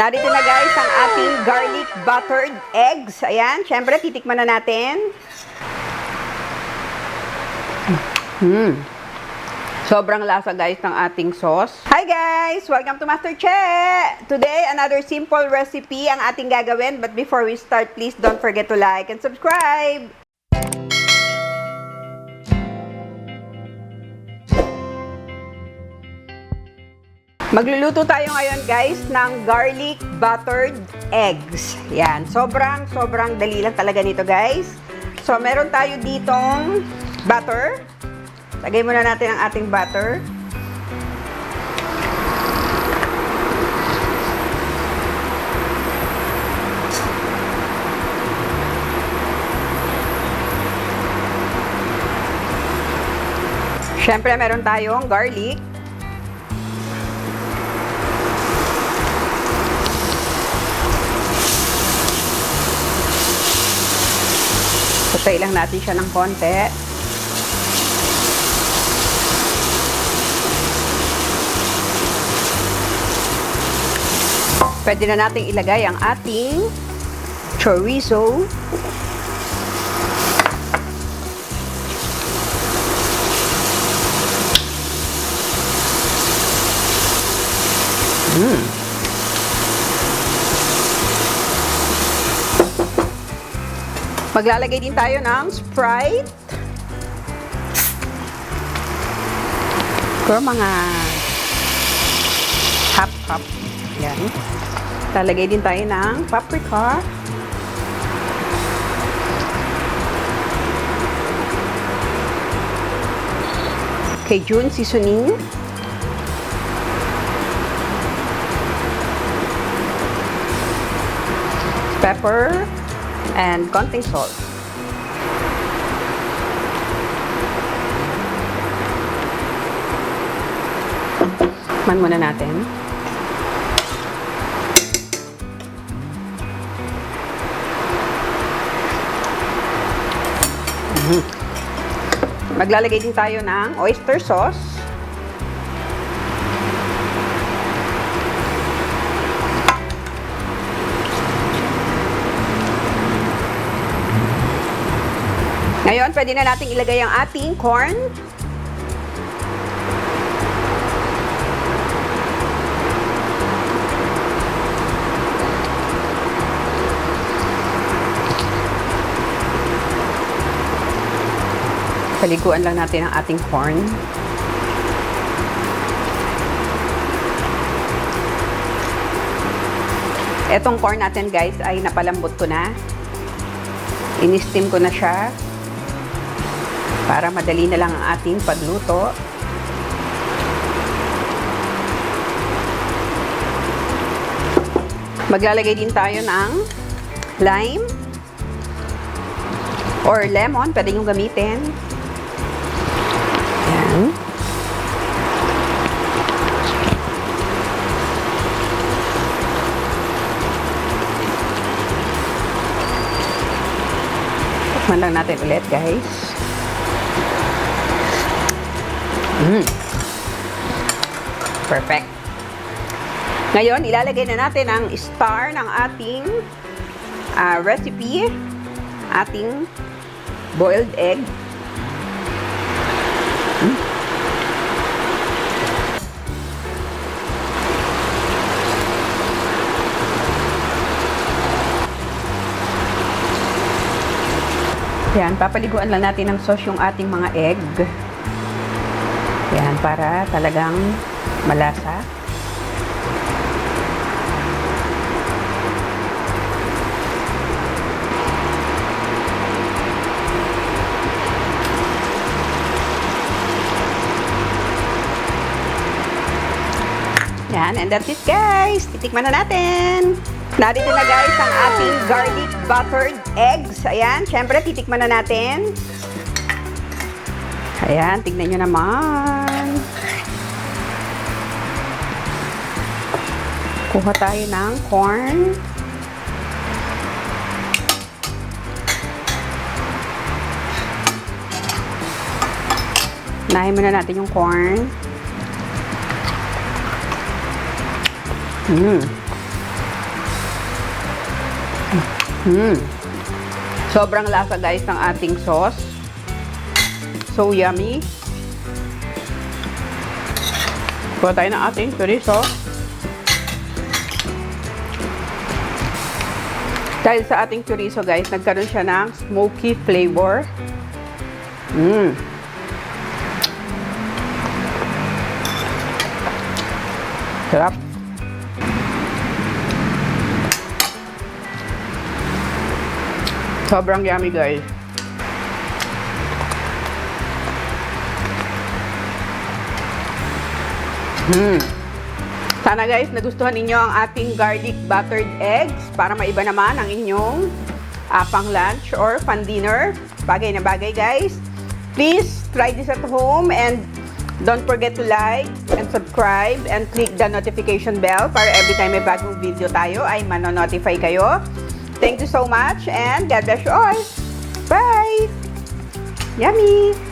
Narito na guys ang ating garlic buttered eggs. Ayan, syempre titikman na natin. Sobrang lasa guys ng ating sauce. Hi guys! Welcome to Master Che! Today, another simple recipe ang ating gagawin. But before we start, please don't forget to like and subscribe! Magluluto tayo ngayon guys ng garlic buttered eggs. Yan, sobrang dali lang talaga nito guys. So, meron tayo ditong butter. Lagay muna natin ang ating butter. Siyempre, meron tayong garlic. Putay lang natin siya ng konti. Pwede na nating ilagay ang ating chorizo. Maglalagay din tayo ng Sprite. Siguro mga half cup. Yan. Lalagay din tayo ng paprika. Cajun seasoning. Pepper. And konting salt. Man muna natin. Maglalagay din tayo ng oyster sauce. Ngayon, pwede na natin ilagay ang ating corn. Paliguan lang natin ang ating corn. Etong corn natin guys ay napalambot ko na. In-steam ko na siya. Para madali na lang ang ating pagluto. Maglalagay din tayo ng lime or lemon, pwede nyo gamitin. Ayan. Tikman lang natin ulit guys. Perfect. Ngayon, ilalagay na natin ang star ng ating recipe, ating boiled egg. Yan, papaliguan lang natin ng sauce yung ating mga egg. Yan, para talagang malasa. Yan, and that's it guys. Titikman na natin. Narito na guys ang ating garlic buttered eggs. Ayan, syempre titikman na natin. Ayan, tignan nyo naman. Kuha tayo ng corn. Unahin muna natin yung corn. Sobrang lasa guys ng ating sauce. So yummy. Kuha tayo ng ating chorizo. Dahil sa ating chorizo guys, nagkaroon siya ng smoky flavor. Sarap. Sobrang yummy guys. Sana guys, nagustuhan ninyo ang ating garlic buttered eggs para maiba naman ang inyong pang lunch or pang dinner. Bagay na bagay guys. Please try this at home and don't forget to like and subscribe and click the notification bell para every time may bagong video tayo ay mano-notify kayo. Thank you so much and God bless you all. Bye! Yummy!